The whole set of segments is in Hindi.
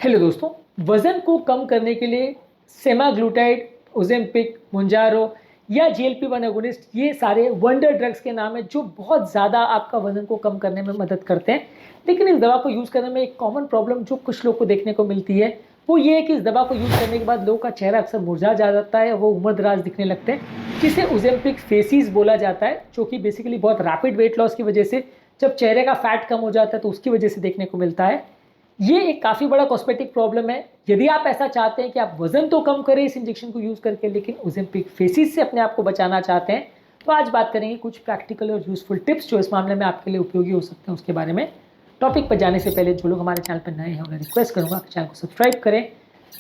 हेलो दोस्तों, वज़न को कम करने के लिए सेमाग्लूटाइड, ओज़ेम्पिक, मोंजारो या जीएलपी-1 एगोनिस्ट ये सारे वंडर ड्रग्स के नाम हैं जो बहुत ज़्यादा आपका वज़न को कम करने में मदद करते हैं। लेकिन इस दवा को यूज़ करने में एक कॉमन प्रॉब्लम जो कुछ लोग को देखने को मिलती है, वो ये है कि इस दवा को यूज़ करने के बाद लोगों का चेहरा अक्सर मुरझा जा जाता है, वो उम्र-दराज़ दिखने लगते हैं, जिसे ओज़ेम्पिक फेसिस बोला जाता है, जो कि बेसिकली बहुत रैपिड वेट लॉस की वजह से जब चेहरे का फैट कम हो जाता है तो उसकी वजह से देखने को मिलता है। ये एक काफ़ी बड़ा कॉस्मेटिक प्रॉब्लम है। यदि आप ऐसा चाहते हैं कि आप वज़न तो कम करें इस इंजेक्शन को यूज़ करके, लेकिन ओज़ेम्पिक फेसिस से अपने आप को बचाना चाहते हैं, तो आज बात करेंगे कुछ प्रैक्टिकल और यूज़फुल टिप्स जो इस मामले में आपके लिए उपयोगी हो सकते हैं उसके बारे में। टॉपिक पर जाने से पहले जो लोग हमारे चैनल पर नए हैं उन्हें रिक्वेस्ट करूँगा कि चैनल को सब्सक्राइब करें।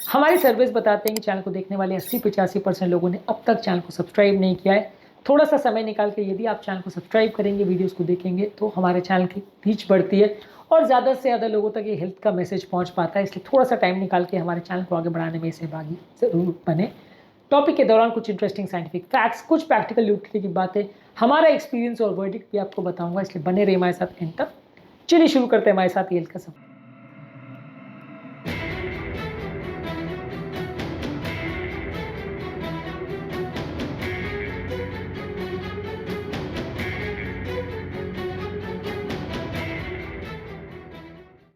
हमारी सर्वेस बताते हैं कि चैनल को देखने वाले 80-85% लोगों ने अब तक चैनल को सब्सक्राइब नहीं किया है। थोड़ा सा समय निकाल के यदि आप चैनल को सब्सक्राइब करेंगे, वीडियोस को देखेंगे, तो हमारे चैनल की रीच बढ़ती है और ज़्यादा से ज़्यादा लोगों तक ये हेल्थ का मैसेज पहुंच पाता है। इसलिए थोड़ा सा टाइम निकाल के हमारे चैनल को आगे बढ़ाने में सहभागी ज़रूर बने। टॉपिक के दौरान कुछ इंटरेस्टिंग साइंटिफिक फैक्ट्स, कुछ प्रैक्टिकल यूटिलिटी की बातें, हमारा एक्सपीरियंस और वर्डिक्ट भी आपको बताऊंगा, इसलिए बने रहिए हमारे साथ एंड तक। चलिए शुरू करते हैं हमारे साथ हेल्थ का सफर।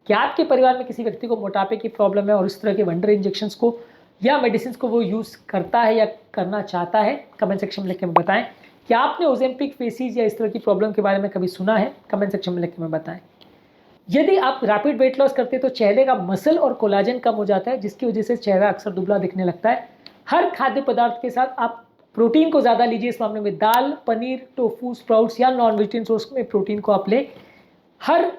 क्या आपके परिवार में किसी व्यक्ति को मोटापे की प्रॉब्लम है और इस तरह के वंडर इंजेक्शंस को या मेडिसिन को वो यूज़ करता है या करना चाहता है? कमेंट सेक्शन में लिख के हमें बताएं। क्या आपने ओज़ेम्पिक फेसिस या इस तरह की प्रॉब्लम के बारे में कभी सुना है? कमेंट सेक्शन में लिख के हमें बताएं। यदि आप रैपिड वेट लॉस करते हैं तो चेहरे का मसल और कोलाजन कम हो जाता है, जिसकी वजह से चेहरा अक्सर दुबला दिखने लगता है। हर खाद्य पदार्थ के साथ आप प्रोटीन को ज़्यादा लीजिए। इस मामले में दाल, पनीर, टोफू, स्प्राउट्स या नॉन वेजिटेरियन सोर्स में प्रोटीन को आप लें। हर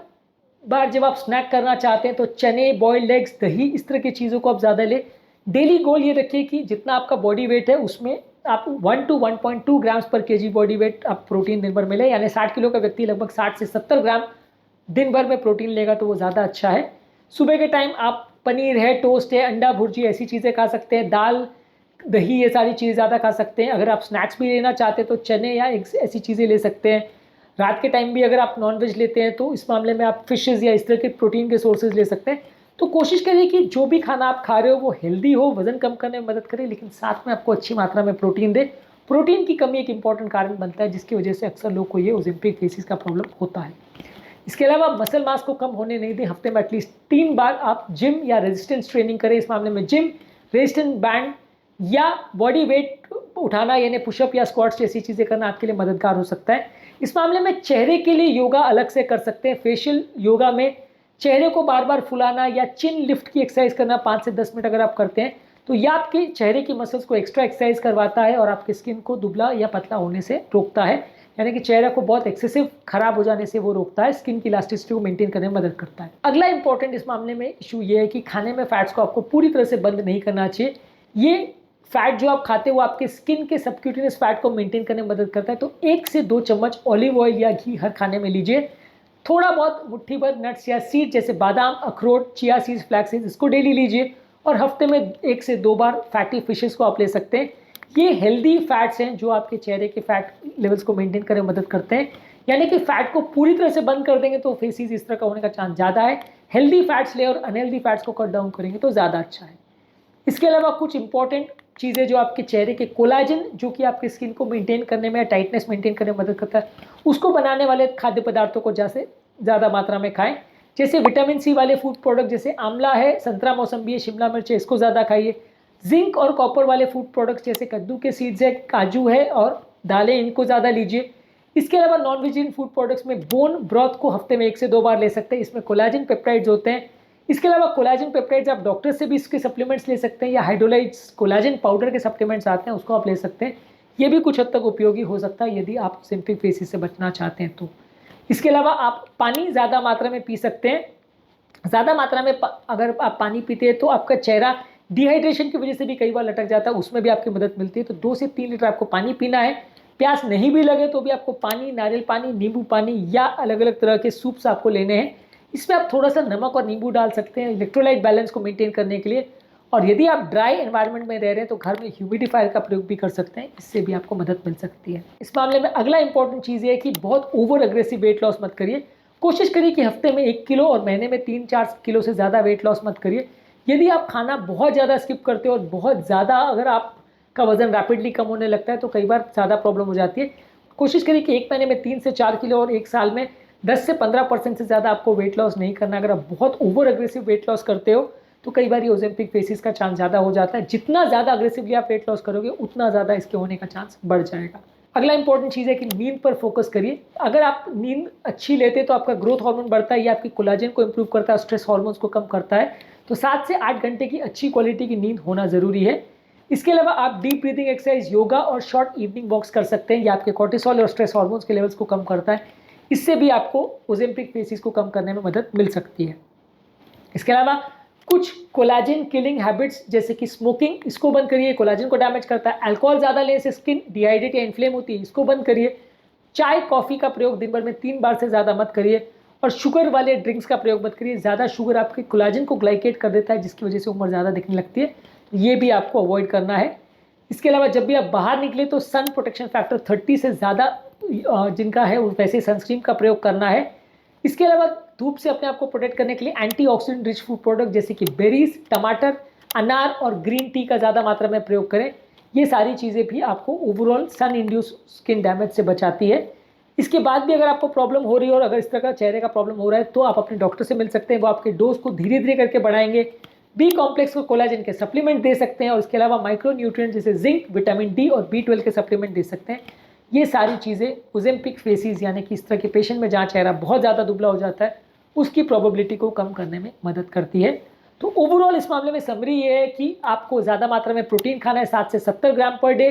बार जब आप स्नैक करना चाहते हैं तो चने, बॉइल्ड एग्स, दही, इस तरह की चीज़ों को आप ज़्यादा लें। डेली गोल ये रखिए कि जितना आपका बॉडी वेट है उसमें आप 1 to 1.2 ग्राम्स पर केजी बॉडी वेट आप प्रोटीन दिन भर में लें। यानी 60 किलो का व्यक्ति लगभग 60 से 70 ग्राम दिन भर में प्रोटीन लेगा तो वो ज़्यादा अच्छा है। सुबह के टाइम आप पनीर है, टोस्ट है, अंडा भुर्जी, ऐसी चीज़ें खा सकते हैं। दाल, दही, ये सारी चीज़ ज़्यादा खा सकते हैं। अगर आप स्नैक्स भी लेना चाहते हैं तो चने या एग्स, ऐसी चीज़ें ले सकते हैं। रात के टाइम भी अगर आप नॉनवेज लेते हैं तो इस मामले में आप फिशेज़ या इस तरह के प्रोटीन के सोर्सेज ले सकते हैं। तो कोशिश करिए कि जो भी खाना आप खा रहे हो वो हेल्दी हो, वज़न कम करने में मदद करे, लेकिन साथ में आपको अच्छी मात्रा में प्रोटीन दे। प्रोटीन की कमी एक इंपॉर्टेंट कारण बनता है जिसकी वजह से अक्सर लोग को ये ओज़ेम्पिक फेसिस का प्रॉब्लम होता है। इसके अलावा मसल मास को कम होने नहीं दें। हफ्ते में एटलीस्ट 3 बार आप जिम या रेजिस्टेंस ट्रेनिंग करें। इस मामले में जिम, रेजिस्टेंस बैंड या बॉडी वेट उठाना यानी पुशअप या स्क्वाट्स जैसी चीज़ें करना आपके लिए मददगार हो सकता है। इस मामले में चेहरे के लिए योगा अलग से कर सकते हैं। फेशियल योगा में चेहरे को बार बार फुलाना या चिन लिफ्ट की एक्सरसाइज करना 5 से 10 मिनट अगर आप करते हैं तो यह आपके चेहरे की मसल्स को एक्स्ट्रा एक्सरसाइज करवाता है और आपकी स्किन को दुबला या पतला होने से रोकता है। यानी कि चेहरे को बहुत एक्सेसिव खराब हो जाने से वो रोकता है, स्किन की इलास्टिसिटी को मेंटेन करने में मदद करता है। अगला इंपॉर्टेंट इस मामले में इशू ये है कि खाने में फैट्स को आपको पूरी तरह से बंद नहीं करना चाहिए। ये फैट जो आप खाते हो वो आपके स्किन के सबक्यूटेनियस फैट को मेंटेन करने में मदद करता है। तो 1 से 2 चम्मच ऑलिव ऑयल या घी हर खाने में लीजिए। थोड़ा बहुत मुट्ठी भर नट्स या सीड जैसे बादाम, अखरोट, चिया सीड्स, फ्लैक्स सीड्स, इसको डेली लीजिए। और हफ्ते में 1 से 2 बार फैटी फिशेस को आप ले सकते हैं। ये हेल्दी फैट्स हैं जो आपके चेहरे के फैट लेवल्स को मेंटेन करने में मदद करते हैं। यानी कि फैट को पूरी तरह से बंद कर देंगे तो फेसिस इस तरह का होने का चांस ज़्यादा है। हेल्दी फैट्स ले और अनहेल्दी फैट्स को कट डाउन करेंगे तो ज़्यादा अच्छा है। इसके अलावा कुछ इंपॉर्टेंट चीज़ें जो आपके चेहरे के कोलाजन, जो कि आपकी स्किन को मेंटेन करने में, टाइटनेस मेंटेन करने में मदद करता है, उसको बनाने वाले खाद्य पदार्थों को जैसे ज़्यादा मात्रा में खाएं। जैसे विटामिन सी वाले फूड प्रोडक्ट जैसे आंवला है, संतरा मौसम्बी है, शिमला मिर्च है, इसको ज़्यादा खाइए। जिंक और कॉपर वाले फूड प्रोडक्ट्स जैसे कद्दू के सीड्स है, काजू है और दालें, इनको ज़्यादा लीजिए। इसके अलावा नॉन वेजिटेरियन फूड प्रोडक्ट्स में बोन ब्रॉथ को हफ्ते में 1 से 2 बार ले सकते हैं। इसमें कोलाजन पेप्टाइड्स होते हैं। इसके अलावा कोलाजन पेप्टाइड्स आप डॉक्टर से भी इसके सप्लीमेंट्स ले सकते हैं या हाइड्रोलाइट्स कोलाजन पाउडर के सप्लीमेंट्स आते हैं, उसको आप ले सकते हैं। ये भी कुछ हद तक उपयोगी हो सकता है यदि आप ओज़ेम्पिक फेसिस से बचना चाहते हैं तो। इसके अलावा आप पानी ज़्यादा मात्रा में पी सकते हैं। ज़्यादा मात्रा में अगर आप पानी पीते हैं तो आपका चेहरा डिहाइड्रेशन की वजह से भी कई बार लटक जाता है, उसमें भी आपकी मदद मिलती है। तो 2 से 3 लीटर आपको पानी पीना है। प्यास नहीं भी लगे तो भी आपको पानी, नारियल पानी, नींबू पानी या अलग अलग तरह के सूप्स आपको लेने हैं। इसमें आप थोड़ा सा नमक और नींबू डाल सकते हैं इलेक्ट्रोलाइट बैलेंस को मेंटेन करने के लिए। और यदि आप ड्राई एनवायरनमेंट में रह रहे हैं तो घर में ह्यूमिडिफायर का प्रयोग भी कर सकते हैं, इससे भी आपको मदद मिल सकती है। इस मामले में अगला इंपॉर्टेंट चीज़ ये है कि बहुत ओवर अग्रेसिव वेट लॉस मत करिए। कोशिश करिए कि हफ्ते में 1 किलो और महीने में 3-4 किलो से ज़्यादा वेट लॉस मत करिए। यदि आप खाना बहुत ज़्यादा स्किप करते हो और बहुत ज़्यादा अगर आपका वज़न रैपिडली कम होने लगता है तो कई बार ज़्यादा प्रॉब्लम हो जाती है। कोशिश करिए कि 1 महीने में 3 से 4 किलो और 1 साल में 10 से 15% से ज़्यादा आपको वेट लॉस नहीं करना। अगर आप बहुत ओवर एग्रेसिव वेट लॉस करते हो तो कई बार ये ओजेम्पिक फेसिस का चांस ज़्यादा हो जाता है। जितना ज़्यादा अग्रेसिवली आप वेट लॉस करोगे उतना ज़्यादा इसके होने का चांस बढ़ जाएगा। अगला इंपॉर्टेंट चीज़ है कि नींद पर फोकस करिए। अगर आप नींद अच्छी लेते हैं तो आपका ग्रोथ हार्मोन बढ़ता है, ये आपकी कोलाजन को इंप्रूव करता है, स्ट्रेस हार्मोन्स को कम करता है। तो 7 से 8 घंटे की अच्छी क्वालिटी की नींद होना ज़रूरी है। इसके अलावा आप डीप ब्रीदिंग एक्सरसाइज, योगा और शॉर्ट इवनिंग वॉक्स कर सकते हैं। ये आपके कोर्टिसोल और स्ट्रेस हार्मोन्स के लेवल्स को कम करता है। इससे भी आपको ओजेम्पिक फेसिस को कम करने में मदद मिल सकती है। इसके अलावा कुछ कोलाजन किलिंग हैबिट्स जैसे कि स्मोकिंग, इसको बंद करिए, कोलाजन को डैमेज करता है। अल्कोहल ज़्यादा लेने से स्किन डिहाइड्रेट या इन्फ्लेम होती है, इसको बंद करिए। चाय कॉफ़ी का प्रयोग दिन भर में 3 बार से ज़्यादा मत करिए और शुगर वाले ड्रिंक्स का प्रयोग मत करिए। ज़्यादा शुगर आपके कोलाजन को ग्लाइकेट कर देता है जिसकी वजह से उम्र ज़्यादा दिखने लगती है, ये भी आपको अवॉइड करना है। इसके अलावा जब भी आप बाहर निकले तो सन प्रोटेक्शन फैक्टर 30 से ज़्यादा जिनका है वैसे सनस्क्रीन का प्रयोग करना है। इसके अलावा धूप से अपने आप को प्रोटेक्ट करने के लिए एंटीऑक्सीडेंट रिच फूड प्रोडक्ट जैसे कि बेरीज, टमाटर, अनार और ग्रीन टी का ज़्यादा मात्रा में प्रयोग करें। ये सारी चीज़ें भी आपको ओवरऑल सन इंड्यूस स्किन डैमेज से बचाती है। इसके बाद भी अगर आपको प्रॉब्लम हो रही है और अगर इस तरह का चेहरे का प्रॉब्लम हो रहा है तो आप अपने डॉक्टर से मिल सकते हैं। वो आपके डोज को धीरे धीरे करके बढ़ाएंगे। बी कॉम्प्लेक्स को कोलाजन के सप्लीमेंट दे सकते हैं और इसके अलावा माइक्रो न्यूट्रिएंट जैसे जिंक, विटामिन डी और B12 के सप्लीमेंट दे सकते हैं। ये सारी चीज़ें ओजेम्पिक फेसिस यानी कि इस तरह के पेशेंट में जहाँ चेहरा बहुत ज़्यादा दुबला हो जाता है उसकी प्रोबेबिलिटी को कम करने में मदद करती है। तो ओवरऑल इस मामले में समरी ये है कि आपको ज़्यादा मात्रा में प्रोटीन खाना है, 7 से 70 ग्राम पर डे।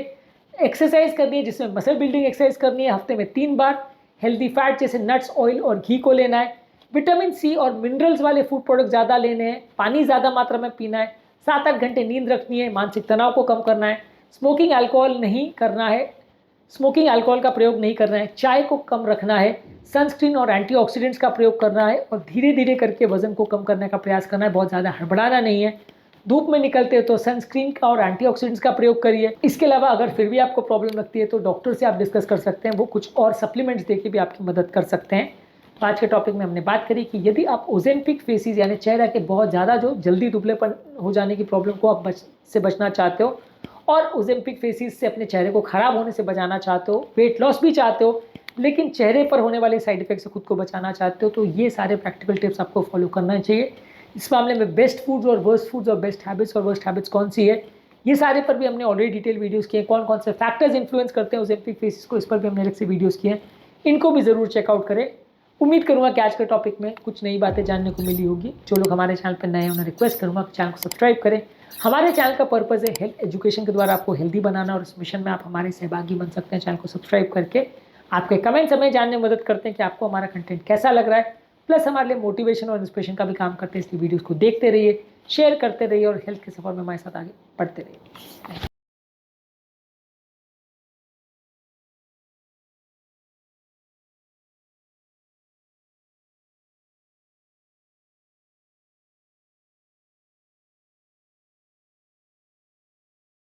एक्सरसाइज करनी है जिसमें मसल बिल्डिंग एक्सरसाइज करनी है हफ्ते में 3 बार। हेल्दी फैट जैसे नट्स, ऑयल और घी को लेना है। विटामिन सी और मिनरल्स वाले फूड प्रोडक्ट ज़्यादा लेने हैं। पानी ज़्यादा मात्रा में पीना है। 7-8 घंटे नींद रखनी है। मानसिक तनाव को कम करना है। स्मोकिंग अल्कोहल नहीं करना है, स्मोकिंग अल्कोहल का प्रयोग नहीं करना है। चाय को कम रखना है। सनस्क्रीन और एंटीऑक्सीडेंट्स का प्रयोग करना है और धीरे धीरे करके वजन को कम करने का प्रयास करना है। बहुत ज़्यादा हड़बड़ाना नहीं है। धूप में निकलते हो तो सनस्क्रीन का और एंटीऑक्सीडेंट्स का प्रयोग करिए। इसके अलावा अगर फिर भी आपको प्रॉब्लम लगती है तो डॉक्टर से आप डिस्कस कर सकते हैं, वो कुछ और सप्लीमेंट्स देके भी आपकी मदद कर सकते हैं। तो आज के टॉपिक में हमने बात करी कि यदि आप ओजेम्पिक फेसिस यानी चेहरा के बहुत ज़्यादा जो जल्दी दुबलेपन हो जाने की प्रॉब्लम को आप बचना चाहते हो और ओजेम्पिक फेसिस से अपने चेहरे को ख़राब होने से बचाना चाहते हो, वेट लॉस भी चाहते हो लेकिन चेहरे पर होने वाले साइड इफेक्ट से खुद को बचाना चाहते हो, तो ये सारे प्रैक्टिकल टिप्स आपको फॉलो करना चाहिए। इस मामले में बेस्ट फूड्स और वर्स्ट फूड्स और बेस्ट हैबिट्स कौन सी है, ये सारे पर भी हमने ऑलरेडी डिटेल वीडियोस किए हैं। कौन कौन से फैक्टर्स इन्फ्लुएंस करते हैं ओजेम्पिक फेसिस को, इस पर भी हमने अलग से वीडियोस किए हैं। इनको भी ज़रूर चेकआउट करें। उम्मीद करूँगा कि आज के टॉपिक में कुछ नई बातें जानने को मिली होगी। जो लोग हमारे चैनल पर नए हैं उन्हें रिक्वेस्ट करूँगा कि चैनल को सब्सक्राइब करें। हमारे चैनल का पर्पज़ है हेल्थ एजुकेशन के द्वारा आपको हेल्दी बनाना और इस मिशन में आप हमारे सहभागी बन सकते हैं। चैनल को सब्सक्राइब करके आपके कमेंट्स हमें जानने में मदद करते हैं कि आपको हमारा कंटेंट कैसा लग रहा है, प्लस हमारे लिए मोटिवेशन और इंस्पिरेशन का भी काम करते हैं। इसलिए वीडियोस को देखते रहिए, शेयर करते रहिए और हेल्थ के सफर में हमारे साथ आगे बढ़ते रहिए।